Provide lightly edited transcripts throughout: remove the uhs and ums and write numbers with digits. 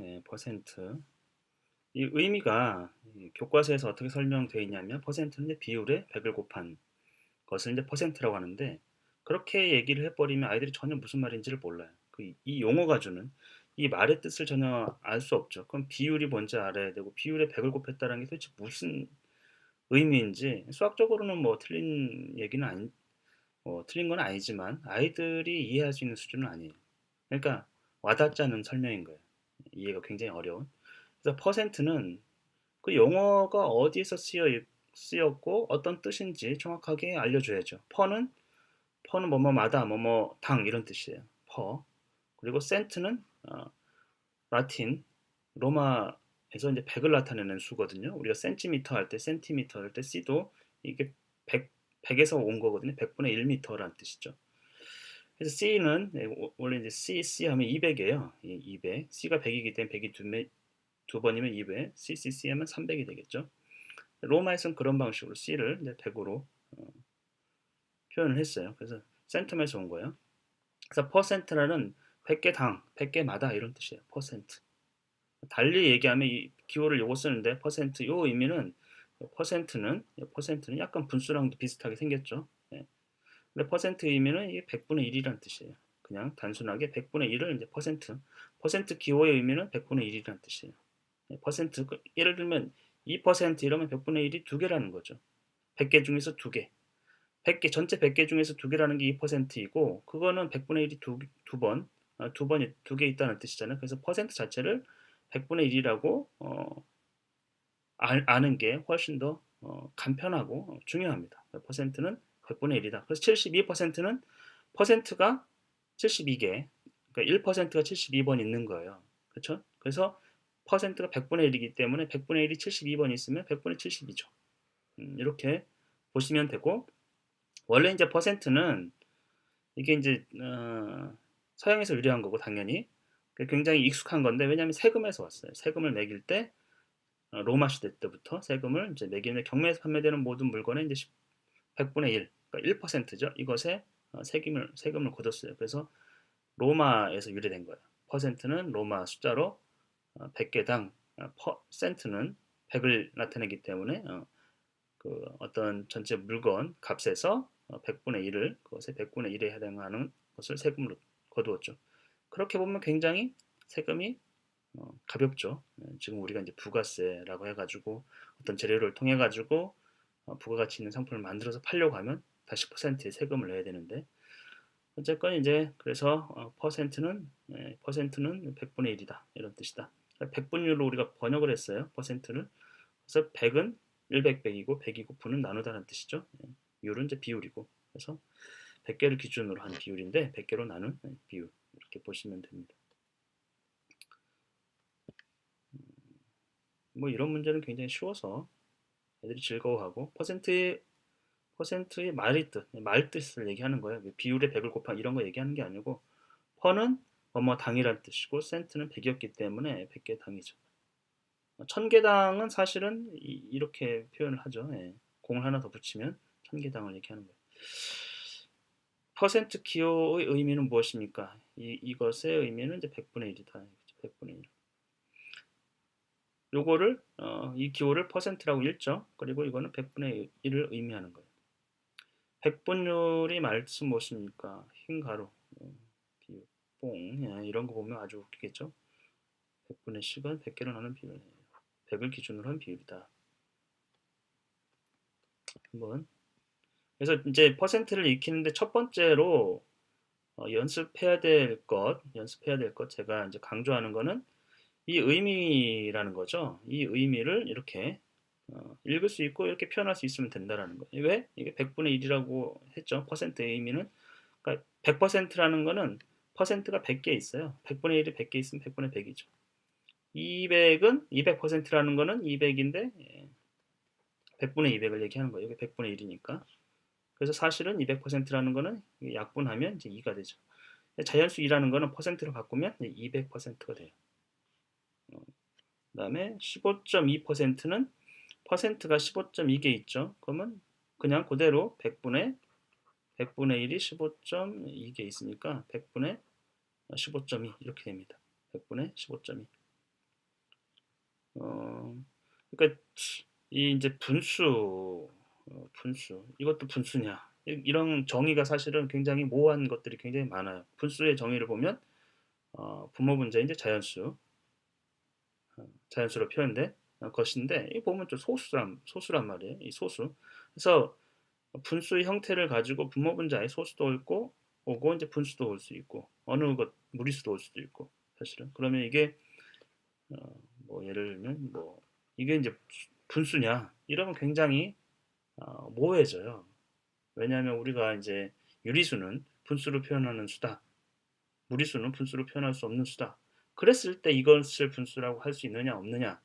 예, 퍼센트. 이 의미가 이 교과서에서 어떻게 설명되어 있냐면 퍼센트는 이제 비율에 100을 곱한 것을 이제 퍼센트라고 하는데 그렇게 얘기를 해버리면 아이들이 전혀 무슨 말인지를 몰라요. 이 용어가 주는 이 말의 뜻을 전혀 알 수 없죠. 그럼 비율이 뭔지 알아야 되고 비율에 100을 곱했다는 게 도대체 무슨 의미인지 수학적으로는 뭐 틀린 얘기는 틀린 건 아니지만 아이들이 이해할 수 있는 수준은 아니에요. 그러니까 와닿지 않는 설명인 거예요. 이해가 굉장히 어려운. 그래서 퍼센트는 그 용어가 어디에서 쓰였고 어떤 뜻인지 정확하게 알려줘야죠. 퍼는 뭐뭐마다 뭐뭐당 이런 뜻이에요. 퍼. 그리고 센트는 라틴 로마에서 이제 100을 나타내는 수거든요. 우리가 센티미터 할 때 센티미터 할 때 C도 이게 100에서 온 거거든요. 100분의 1미터라는 뜻이죠. 그래서 C는 원래 이제 C 하면 200이에요. 200. C가 100이기 때문에 100이 두 번이면 200. C 하면 300이 되겠죠. 로마에서는 그런 방식으로 C를 이제 100으로 표현을 했어요. 그래서 센텀에서 온 거예요. 그래서 퍼센트라는 100개 당, 100개마다 이런 뜻이에요. 퍼센트. 달리 얘기하면 이 기호를 요거 쓰는데 퍼센트 요 의미는 퍼센트는 약간 분수랑도 비슷하게 생겼죠. 예. 근데 퍼센트 의미는 이게 100분의 1이라는 뜻이에요. 그냥 단순하게 100분의 1을 이제 퍼센트 기호의 의미는 100분의 1이라는 뜻이에요. 예, 퍼센트 예를 들면 2% 이러면 100분의 1이 두 개라는 거죠. 100개 중에서 두 개. 100개 전체 100개 중에서 두 개라는 게 2%이고 그거는 100분의 1이 두 개 있다는 뜻이잖아요. 그래서 퍼센트 자체를 100분의 1이라고 아는 게 훨씬 더 간편하고 중요합니다. 퍼센트는 100분의 1이다. 그래서 72%는 퍼센트가 72개, 그러니까 1%가 72번 있는 거예요. 그렇죠? 그래서 퍼센트가 100분의 1이기 때문에 100분의 1이 72번 있으면 100분의 72죠. 이렇게 보시면 되고 원래 이제 퍼센트는 이게 이제 서양에서 유래한 거고 당연히 굉장히 익숙한 건데 왜냐하면 세금에서 왔어요. 세금을 매길 때 로마 시대 때부터 세금을 이제 매기는 경매에서 판매되는 모든 물건에 이제 100분의 1, 그러니까 1%죠. 이것에 세금을 걷었어요. 그래서 로마에서 유래된 거예요. 퍼센트는 로마 숫자로 100개당 센트는 100을 나타내기 때문에 그 어떤 전체 물건 값에서 100분의 1을 그것의 100분의 1에 해당하는 것을 세금으로 거두었죠. 그렇게 보면 굉장히 세금이 가볍죠. 지금 우리가 이제 부가세라고 해가지고 어떤 재료를 통해 가지고 부가가치 있는 상품을 만들어서 팔려고 하면 다시 퍼센트의 세금을 내야 되는데 어쨌건 이제 그래서 퍼센트는 100분의 1이다 이런 뜻이다. 100분율로 우리가 번역을 했어요. 퍼센트를. 그래서 100은 100, 100이고 100이 곱분은 나누다는 뜻이죠. 율은 이제 비율이고 그래서 100개를 기준으로 한 비율인데 100개로 나눈 비율 이렇게 보시면 됩니다. 뭐 이런 문제는 굉장히 쉬워서 애들이 즐거워하고 퍼센트의 말뜻을 얘기하는 거예요. 비율의 100을 곱한 이런 거 얘기하는 게 아니고 퍼는 뭐뭐 당이란 뜻이고 센트는 100이었기 때문에 100개 당이죠. 1000개당은 사실은 이렇게 표현을 하죠. 예. 공을 하나 더 붙이면 1000개당을 얘기하는 거예요. 퍼센트 기호의 의미는 무엇입니까? 이것의 의미는 이제 100분의 1이다. 100분의 1. 요거를 이 기호를 퍼센트라고 읽죠. 그리고 이거는 100분의 1을 의미하는 거예요. 백분율이 말씀 무엇입니까? 흰 가루, 비율, 뽕 이런 거 보면 아주 웃기겠죠? 100분의 10은 100개로 나눈 비율이에요. 100을 기준으로 한 비율이다. 한번 그래서 이제 퍼센트를 익히는데 첫 번째로 연습해야 될 것 제가 이제 강조하는 거는 이 의미라는 거죠. 이 의미를 이렇게 읽을 수 있고 이렇게 표현할 수 있으면 된다라는 거예요. 왜? 이게 100분의 1이라고 했죠. 퍼센트의 의미는. 그러니까 100%라는 거는 퍼센트가 100개 있어요. 100분의 1이 100개 있으면 100분의 100이죠. 200은 200%라는 거는 200인데 100분의 200을 얘기하는 거예요. 이게 100분의 1이니까. 그래서 사실은 200%라는 거는 약분하면 이제 2가 되죠. 자연수 2라는 거는 퍼센트로 바꾸면 200%가 돼요. 그다음에 15.2%는 퍼센트가 15.2개 있죠. 그러면 그냥 그대로 100분의 1이 15.2개 있으니까 100분의 15.2 이렇게 됩니다. 100분의 15.2. 그러니까 이 이제 분수 이것도 분수냐 이런 정의가 사실은 굉장히 모호한 것들이 굉장히 많아요. 분수의 정의를 보면 분모 분자인 이제 자연수로 표현된 것인데 이 보면 좀 소수란 말이에요. 이 소수. 그래서 분수의 형태를 가지고 분모 분자의 소수도 오고 이제 분수도 올 수 있고 어느 것 무리수도 올 수도 있고 사실은 그러면 이게 어, 뭐 예를 들면 뭐 이게 이제 분수냐 이러면 굉장히 모호해져요. 왜냐하면 우리가 이제 유리수는 분수로 표현하는 수다. 무리수는 분수로 표현할 수 없는 수다. 그랬을 때 이것을 분수라고 할 수 있느냐 없느냐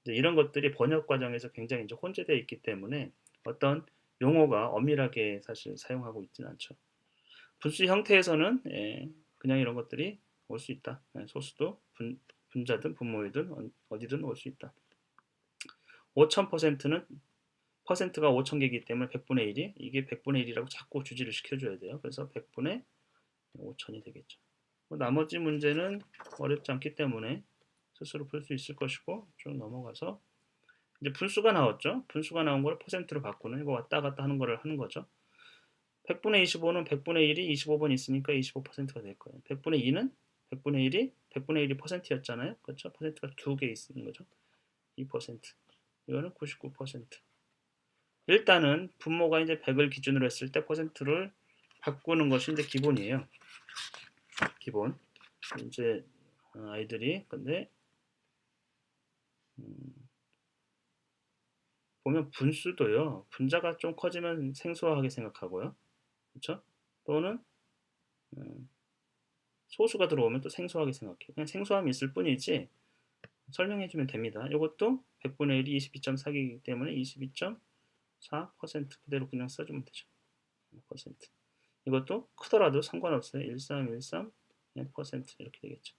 이제 이런 것들이 번역 과정에서 굉장히 이제 혼재되어 있기 때문에 어떤 용어가 엄밀하게 사실 사용하고 있지는 않죠. 분수 형태에서는 그냥 이런 것들이 올 수 있다. 소수도 분자든 분모이든 어디든 올 수 있다. 5000%는 퍼센트가 5000개이기 때문에 100분의 1이 이게 100분의 1이라고 자꾸 주지를 시켜줘야 돼요. 그래서 100분의 5000이 되겠죠. 나머지 문제는 어렵지 않기 때문에 스스로 풀 수 있을 것이고 좀 넘어가서 이제 분수가 나왔죠. 분수가 나온 거를 퍼센트로 바꾸는 이거 왔다 갔다 하는 거를 하는 거죠. 100분의 25는 100분의 1이 25번 있으니까 25%가 될 거예요. 100분의 2는 100분의 1이 퍼센트였잖아요. 그렇죠? 퍼센트가 두 개 있는 거죠. 2%. 이거는 99%. 일단은 분모가 이제 100을 기준으로 했을 때 퍼센트를 바꾸는 것이 이제 기본이에요. 기본. 이제 아이들이 근데 보면 분수도요. 분자가 좀 커지면 생소하게 생각하고요. 그렇죠? 또는 음, 소수가 들어오면 또 생소하게 생각해요. 그냥 생소함이 있을 뿐이지 설명해주면 됩니다. 이것도 100분의 1이 22.4이기 때문에 22.4% 그대로 그냥 써주면 되죠. 퍼센트. 이것도 크더라도 상관없어요. 1313% 이렇게 되겠죠.